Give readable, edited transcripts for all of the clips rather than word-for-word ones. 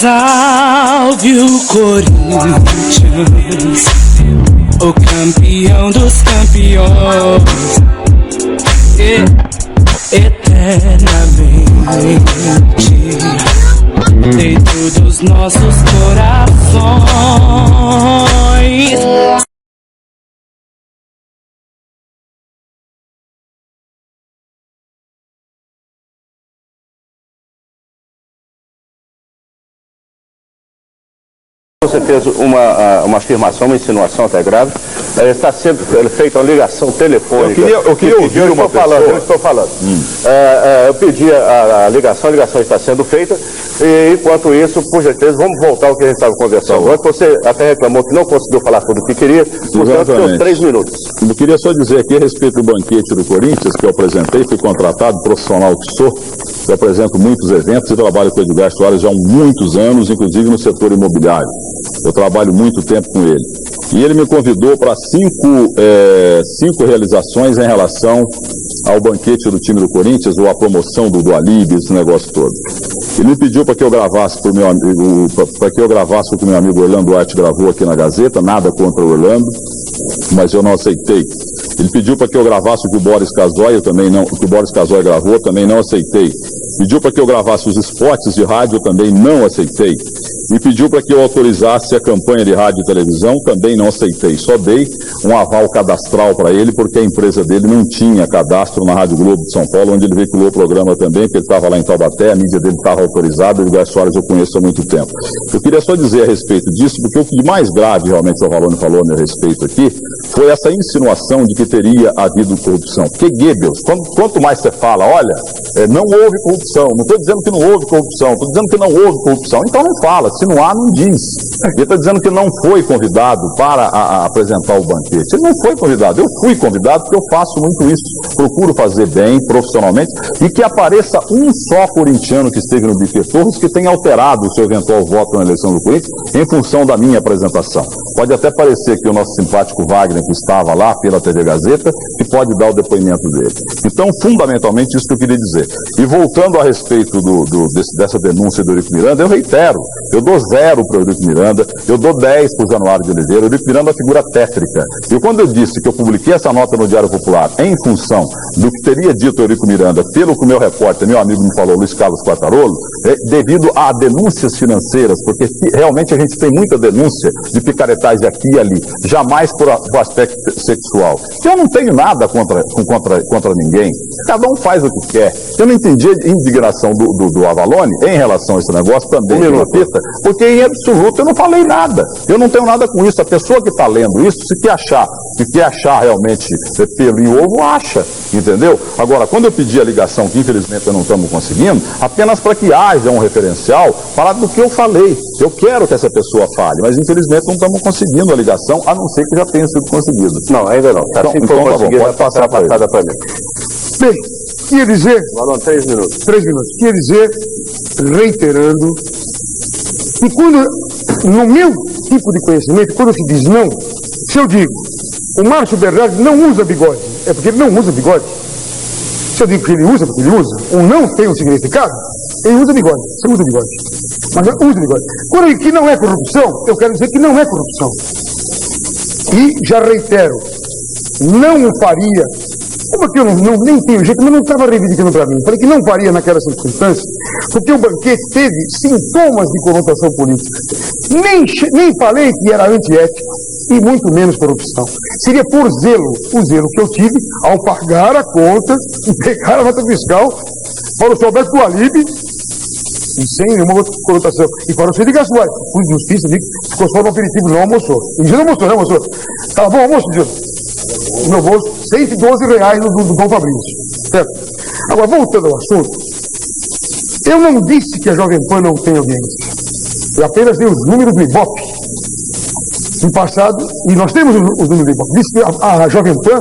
Salve o Corinthians, o campeão dos campeões, eternamente dentro dos nossos corações. Você fez uma afirmação, uma insinuação até grave. Está sendo feita uma ligação telefônica. Eu queria ouvir uma pessoa. Eu estou falando. Eu pedi a ligação está sendo feita. E, enquanto isso, por gentileza, vamos voltar ao que a gente estava conversando antes. Você até reclamou que não conseguiu falar tudo o que queria. Portanto, seus 3 minutos. Eu queria só dizer aqui a respeito do banquete do Corinthians, que eu apresentei, fui contratado, profissional que sou. Eu apresento muitos eventos e trabalho com o Edgar Soares já há muitos anos, inclusive no setor imobiliário. Eu trabalho muito tempo com ele. E ele me convidou para cinco realizações em relação ao banquete do time do Corinthians, ou a promoção do Alib, esse negócio todo. Ele me pediu para que eu gravasse com o meu amigo, o que meu amigo Orlando Duarte gravou aqui na Gazeta, nada contra o Orlando, mas eu não aceitei. Ele pediu para que eu gravasse o que o Boris Casoy, gravou, eu também não aceitei. Pediu para que eu gravasse os spots de rádio, eu também não aceitei. E pediu para que eu autorizasse a campanha de rádio e televisão, também não aceitei. Só dei um aval cadastral para ele, porque a empresa dele não tinha cadastro na Rádio Globo de São Paulo, onde ele veiculou o programa também, porque ele estava lá em Taubaté, a mídia dele estava autorizada, o Edgar Soares eu conheço há muito tempo. Eu queria só dizer a respeito disso, porque o que mais grave realmente o Valone falou a meu respeito aqui, foi essa insinuação de que teria havido corrupção. Porque, Goebbels, quanto mais você fala, olha, não houve corrupção, não estou dizendo que não houve corrupção, estou dizendo que não houve corrupção, então não fala. Se não há, não diz. Ele está dizendo que não foi convidado para apresentar o banquete. Ele não foi convidado. Eu fui convidado porque eu faço muito isso. Procuro fazer bem, profissionalmente, e que apareça um só corintiano que esteve no Bife Torres que tenha alterado o seu eventual voto na eleição do Corinthians em função da minha apresentação. Pode até parecer que o nosso simpático Wagner, que estava lá pela TV Gazeta, que pode dar o depoimento dele. Então, fundamentalmente, isso que eu queria dizer. E voltando a respeito dessa denúncia do Eurico Miranda, eu reitero, eu dou 0 para o Eurico Miranda, eu dou 10 para o Januário de Oliveira. O Eurico Miranda é uma figura tétrica. E quando eu disse que eu publiquei essa nota no Diário Popular em função do que teria dito o Eurico Miranda, pelo que o meu repórter, meu amigo me falou, Luiz Carlos Quartarolo, devido a denúncias financeiras, porque realmente a gente tem muita denúncia de picaretagem aqui e ali, jamais por aspecto sexual. Eu não tenho nada contra ninguém, cada um faz o que quer. Eu não entendi a indignação do Avalone em relação a esse negócio também, porque em absoluto eu não falei nada. Eu não tenho nada com isso. A pessoa que está lendo isso, se quer achar realmente pelo em ovo, acha, entendeu? Agora, quando eu pedi a ligação, que infelizmente eu não estamos conseguindo, apenas para que haja um referencial para do que eu falei. Eu quero que essa pessoa fale, mas infelizmente não estamos conseguindo a ligação, a não ser que já tenha sido conseguido. Não, ainda não. Então, pode passar para mim. Bem, queria dizer... Valor, 3 minutos. 3 minutos. Queria dizer, reiterando, que quando, no meu tipo de conhecimento, quando se diz não, se eu digo, o Márcio Bernardes não usa bigode, é porque ele não usa bigode. Se eu digo que ele usa, porque ele usa, o não tem um significado, ele usa bigode, você usa bigode. Mas usa bigode. Quando eu digo que não é corrupção, eu quero dizer que não é corrupção. E já reitero, não o faria, porque eu nem tenho jeito, mas não estava reivindicando para mim. Falei que não faria naquela circunstância, porque o banquete teve sintomas de conotação política. Nem falei que era antiético, e muito menos corrupção. Seria por zelo, o zelo que eu tive ao pagar a conta e pegar a nota fiscal para o seu Alberto Alib, e sem nenhuma outra conotação. E para o seu Edgar Soares, por justiça, ficou só no aperitivo, não almoçou. E já não almoçou. Tá bom, almoço, Gil. No meu bolso, R$112 do Dom Fabrício. Certo? Agora, voltando ao assunto, eu não disse que a Jovem Pan não tem audiência. Eu apenas dei os números do Ibope. No passado, e nós temos os números do Ibope, disse que a Jovem Pan,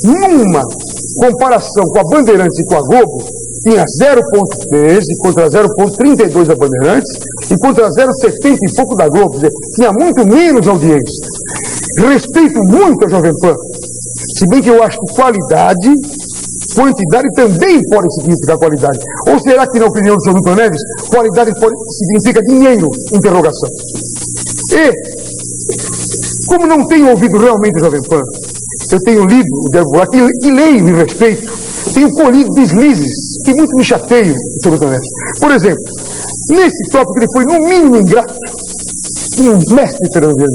numa comparação com a Bandeirantes e com a Globo, tinha 0,13 contra 0,32 da Bandeirantes e contra 0,70 e pouco da Globo. Quer dizer, tinha muito menos audiência. Respeito muito a Jovem Pan, se bem que eu acho que qualidade quantidade também pode significar qualidade. Ou será que, na opinião do senhor Milton Neves, qualidade significa dinheiro? Interrogação. E, como não tenho ouvido realmente o Jovem Pan, eu tenho lido o Diário Popular, e leio e respeito, tenho colhido deslizes que muito me chateiam, senhor Milton Neves. Por exemplo, nesse tópico ele foi, no mínimo, ingrato, um mestre Fernando Vieira.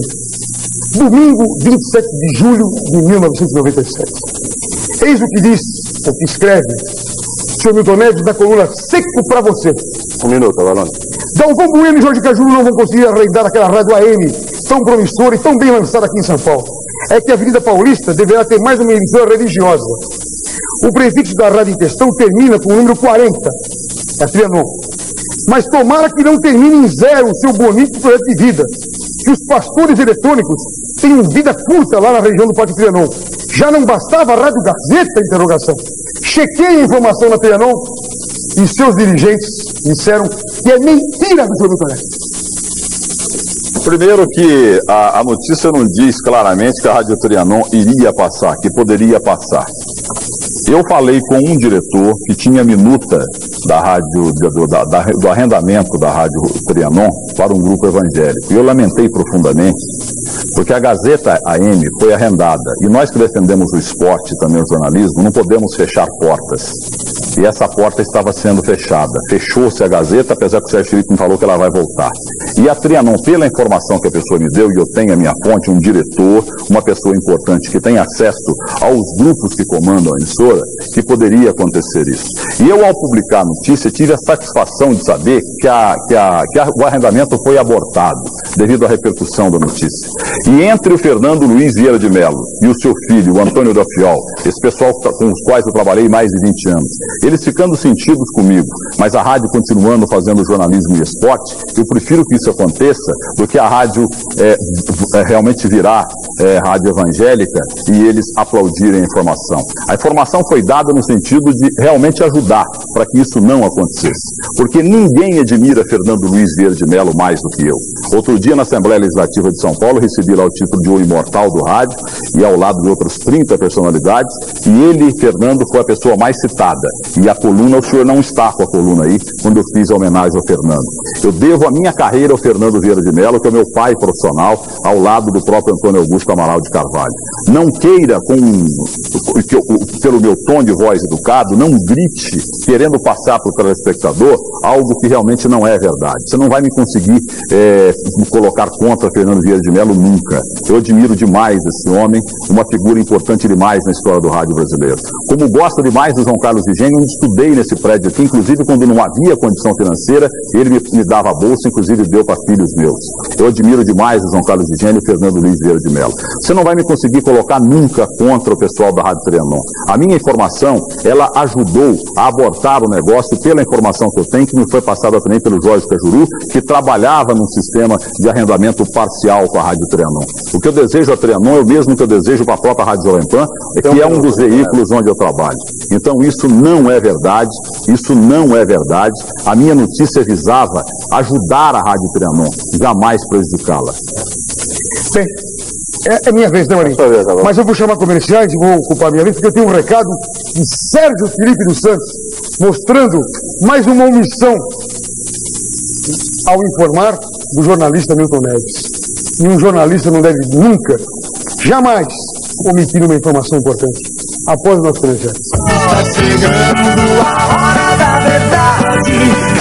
Domingo, 27 de julho de 1997. Eis o que diz, o que escreve, o senhor Milton Neves, da coluna Seco pra Você. Um minuto, Avalone. Galvão Bueno e Jorge Cajuru não vão conseguir arrendar aquela rádio AM tão promissora e tão bem lançada aqui em São Paulo. É que a Avenida Paulista deverá ter mais uma emissora religiosa. O prefixo da rádio em questão termina com o número 40, a Trianon. Mas tomara que não termine em zero o seu bonito projeto de vida. Que os pastores eletrônicos tenham vida curta lá na região do Pátio Trianon. Já não bastava a Rádio Gazeta, interrogação. Chequei a informação na Trianon e seus dirigentes disseram que é mentira do senhor Milton Neves. Primeiro que a notícia não diz claramente que a Rádio Trianon iria passar, que poderia passar. Eu falei com um diretor que tinha minuta da rádio, do arrendamento da Rádio Trianon para um grupo evangélico. E eu lamentei profundamente, porque a Gazeta AM foi arrendada. E nós que defendemos o esporte e também o jornalismo, não podemos fechar portas. E essa porta estava sendo fechada. Fechou-se a Gazeta, apesar que o Sérgio Felipe me falou que ela vai voltar. E a Trianon, pela informação que a pessoa me deu, e eu tenho a minha fonte, um diretor, uma pessoa importante que tem acesso aos grupos que comandam a emissora, que poderia acontecer isso. E eu, ao publicar a notícia, tive a satisfação de saber que o arrendamento foi abortado, devido à repercussão da notícia. E entre o Fernando Luiz Vieira de Mello e o seu filho, o Antônio da Fiol, esse pessoal com os quais eu trabalhei mais de 20 anos, eles ficando sentidos comigo, mas a rádio continuando fazendo jornalismo e esporte, eu prefiro que isso aconteça do que a rádio realmente virar rádio evangélica e eles aplaudirem a informação. A informação foi dada no sentido de realmente ajudar para que isso não acontecesse. Porque ninguém admira Fernando Luiz Vieira de Mello mais do que eu. Outro dia, na Assembleia Legislativa de São Paulo, recebi lá o título de O Imortal do Rádio, e ao lado de outras 30 personalidades, e ele, Fernando, foi a pessoa mais citada. E a coluna, o senhor não está com a coluna aí, quando eu fiz a homenagem ao Fernando. Eu devo a minha carreira ao Fernando Vieira de Mello, que é o meu pai profissional, ao lado do próprio Antônio Augusto Amaral de Carvalho. Não queira, pelo meu tom de voz educado, não grite, querendo passar para o telespectador algo que realmente não é verdade. Você não vai me conseguir me colocar contra Fernando Vieira de Mello nunca. Eu admiro demais esse homem, uma figura importante demais na história do rádio brasileiro. Como gosto demais do João Carlos Vigênio, eu estudei nesse prédio aqui, inclusive quando não havia condição financeira, ele me dava a bolsa, inclusive deu para filhos meus. Eu admiro demais o João Carlos Vigênio e Fernando Luiz Vieira de Mello. Você não vai me conseguir colocar nunca contra o pessoal da Rádio Trianon. A minha informação, ela ajudou a abortar o negócio pela informação que eu tenho, que me foi passada também pelo Jorge Cajuru, que trabalhava num sistema de arrendamento parcial com a Rádio Trianon. O que eu desejo a Trianon é o mesmo que eu desejo para a própria Rádio Jovem Pan, que é um dos veículos onde eu trabalho. Então isso não é verdade, isso não é verdade. A minha notícia visava ajudar a Rádio Trianon, jamais prejudicá-la. Bem, é minha vez, né, Marinho? Mas eu vou chamar comerciais e vou ocupar minha vez, porque eu tenho um recado de Sérgio Felipe dos Santos, mostrando mais uma omissão ao informar do jornalista Milton Neves. E um jornalista não deve nunca, jamais, omitir uma informação importante. Após o nosso comercial. Tá chegando a hora da verdade.